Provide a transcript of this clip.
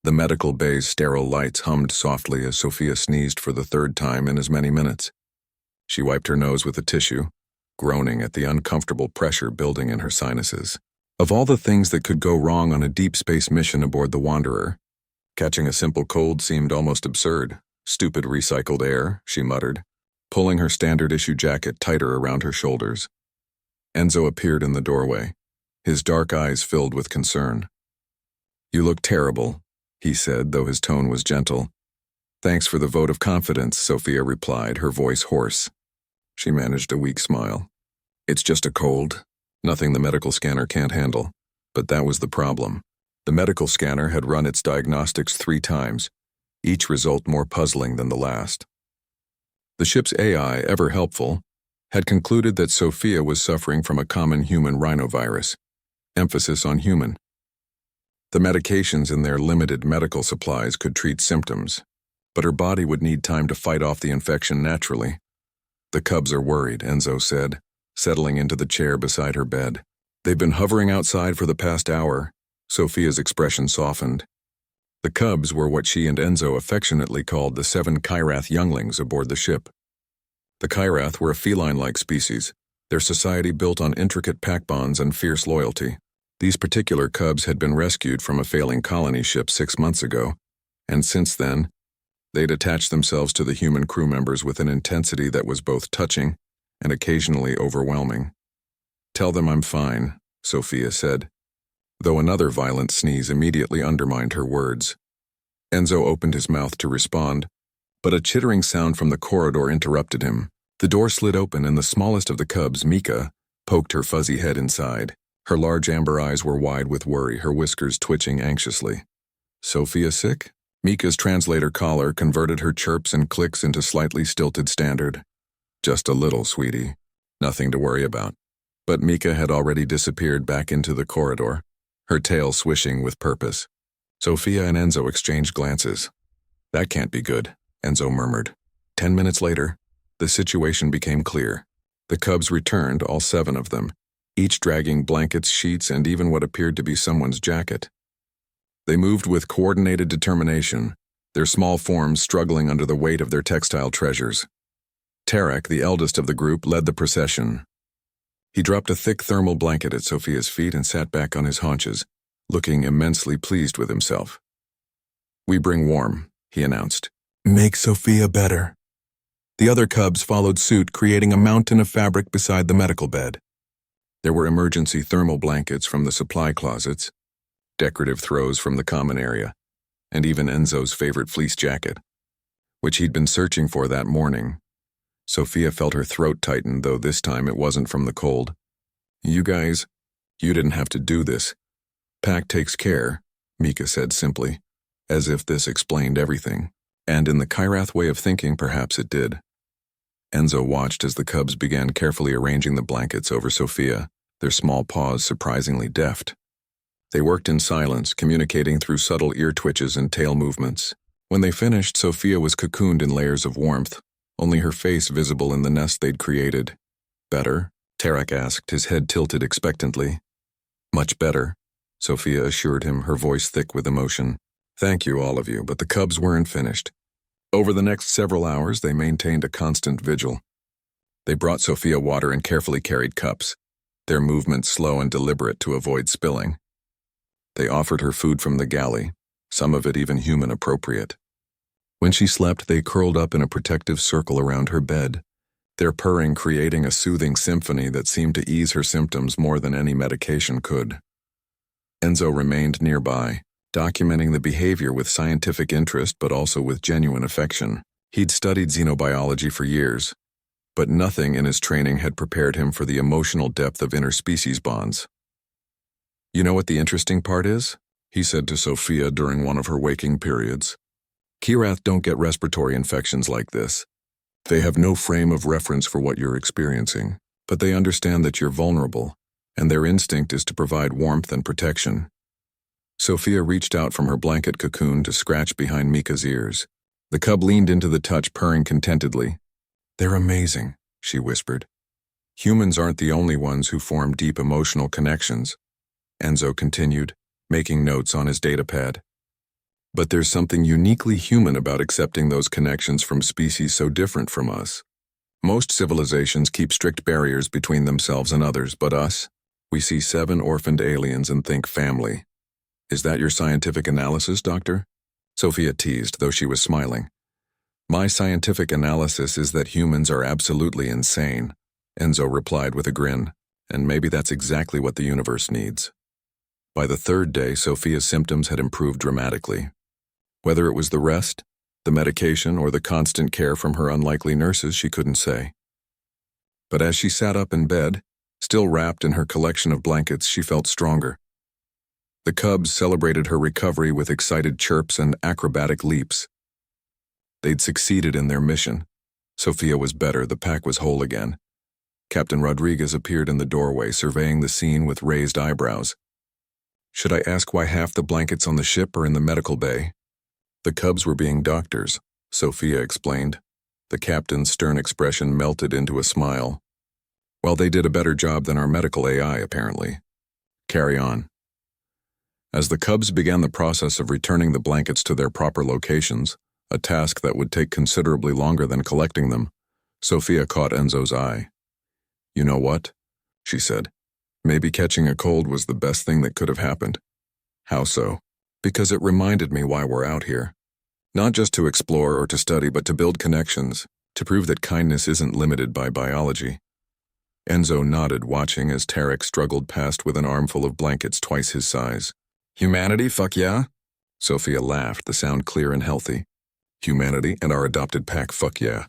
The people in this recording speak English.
The medical bay's sterile lights hummed softly as Sophia sneezed for the third time in as many minutes. She wiped her nose with a tissue, groaning at the uncomfortable pressure building in her sinuses. Of all the things that could go wrong on a deep space mission aboard the Wanderer, catching a simple cold seemed almost absurd. Stupid recycled air, she muttered, pulling her standard-issue jacket tighter around her shoulders. Enzo appeared in the doorway, his dark eyes filled with concern. "You look terrible," he said, though his tone was gentle. "Thanks for the vote of confidence," Sophia replied, her voice hoarse. She managed a weak smile. "It's just a cold. Nothing the medical scanner can't handle." But that was the problem. The medical scanner had run its diagnostics 3 times, each result more puzzling than the last. The ship's AI, ever helpful, had concluded that Sophia was suffering from a common human rhinovirus, emphasis on human. The medications in their limited medical supplies could treat symptoms, but her body would need time to fight off the infection naturally. "The cubs are worried," Enzo said, settling into the chair beside her bed. "They've been hovering outside for the past hour." Sophia's expression softened. The cubs were what she and Enzo affectionately called the 7 Kyrath younglings aboard the ship. The Kyrath were a feline-like species, their society built on intricate pack bonds and fierce loyalty. These particular cubs had been rescued from a failing colony ship 6 months ago, and since then, they'd attached themselves to the human crew members with an intensity that was both touching and occasionally overwhelming. "Tell them I'm fine," Sophia said, though another violent sneeze immediately undermined her words. Enzo opened his mouth to respond, but a chittering sound from the corridor interrupted him. The door slid open and the smallest of the cubs, Mika, poked her fuzzy head inside. Her large amber eyes were wide with worry, her whiskers twitching anxiously. "Sophia sick?" Mika's translator collar converted her chirps and clicks into slightly stilted standard. "Just a little, sweetie. Nothing to worry about." But Mika had already disappeared back into the corridor, her tail swishing with purpose. Sophia and Enzo exchanged glances. "That can't be good," Enzo murmured. 10 minutes later, the situation became clear. The cubs returned, all 7 of them, each dragging blankets, sheets, and even what appeared to be someone's jacket. They moved with coordinated determination, their small forms struggling under the weight of their textile treasures. Tarek, the eldest of the group, led the procession. He dropped a thick thermal blanket at Sophia's feet and sat back on his haunches, looking immensely pleased with himself. "We bring warm," he announced. "Make Sophia better." The other cubs followed suit, creating a mountain of fabric beside the medical bed. There were emergency thermal blankets from the supply closets, decorative throws from the common area, and even Enzo's favorite fleece jacket, which he'd been searching for that morning. Sophia felt her throat tighten, though this time it wasn't from the cold. You didn't have to do this. Pack takes care," Mika said simply, as if this explained everything. And in the Kyrath way of thinking, perhaps it did. Enzo watched as the cubs began carefully arranging the blankets over Sophia, their small paws surprisingly deft. They worked in silence, communicating through subtle ear twitches and tail movements. When they finished, Sophia was cocooned in layers of warmth, only her face visible in the nest they'd created. "Better?" Tarek asked, his head tilted expectantly. "Much better," Sophia assured him, her voice thick with emotion. "Thank you, all of you, but the cubs weren't finished." Over the next several hours, they maintained a constant vigil. They brought Sophia water in carefully carried cups, their movements slow and deliberate to avoid spilling. They offered her food from the galley, some of it even human-appropriate. When she slept, they curled up in a protective circle around her bed, their purring creating a soothing symphony that seemed to ease her symptoms more than any medication could. Enzo remained nearby, documenting the behavior with scientific interest but also with genuine affection. He'd studied xenobiology for years, but nothing in his training had prepared him for the emotional depth of interspecies bonds. "You know what the interesting part is?" he said to Sophia during one of her waking periods. "Kyrath don't get respiratory infections like this. They have no frame of reference for what you're experiencing, but they understand that you're vulnerable, and their instinct is to provide warmth and protection." Sophia reached out from her blanket cocoon to scratch behind Mika's ears. The cub leaned into the touch, purring contentedly. "They're amazing," she whispered. "Humans aren't the only ones who form deep emotional connections," Enzo continued, making notes on his datapad. But there's something uniquely human about accepting those connections from species so different from us. Most civilizations keep strict barriers between themselves and others, but us? We see 7 orphaned aliens and think family. Is that your scientific analysis, Doctor? Sophia teased, though she was smiling. My scientific analysis is that humans are absolutely insane, Enzo replied with a grin, and maybe that's exactly what the universe needs. By the 3rd day, Sophia's symptoms had improved dramatically. Whether it was the rest, the medication, or the constant care from her unlikely nurses, she couldn't say. But as she sat up in bed, still wrapped in her collection of blankets, she felt stronger. The cubs celebrated her recovery with excited chirps and acrobatic leaps. They'd succeeded in their mission. Sophia was better, the pack was whole again. Captain Rodriguez appeared in the doorway, surveying the scene with raised eyebrows. Should I ask why half the blankets on the ship are in the medical bay? The cubs were being doctors, Sophia explained. The captain's stern expression melted into a smile. Well, they did a better job than our medical AI, apparently. Carry on. As the cubs began the process of returning the blankets to their proper locations, a task that would take considerably longer than collecting them, Sophia caught Enzo's eye. You know what? She said. Maybe catching a cold was the best thing that could have happened. How so? Because it reminded me why we're out here. Not just to explore or to study, but to build connections, to prove that kindness isn't limited by biology. Enzo nodded, watching as Tarek struggled past with an armful of blankets twice his size. Humanity, fuck yeah? Sophia laughed, the sound clear and healthy. Humanity and our adopted pack, fuck yeah.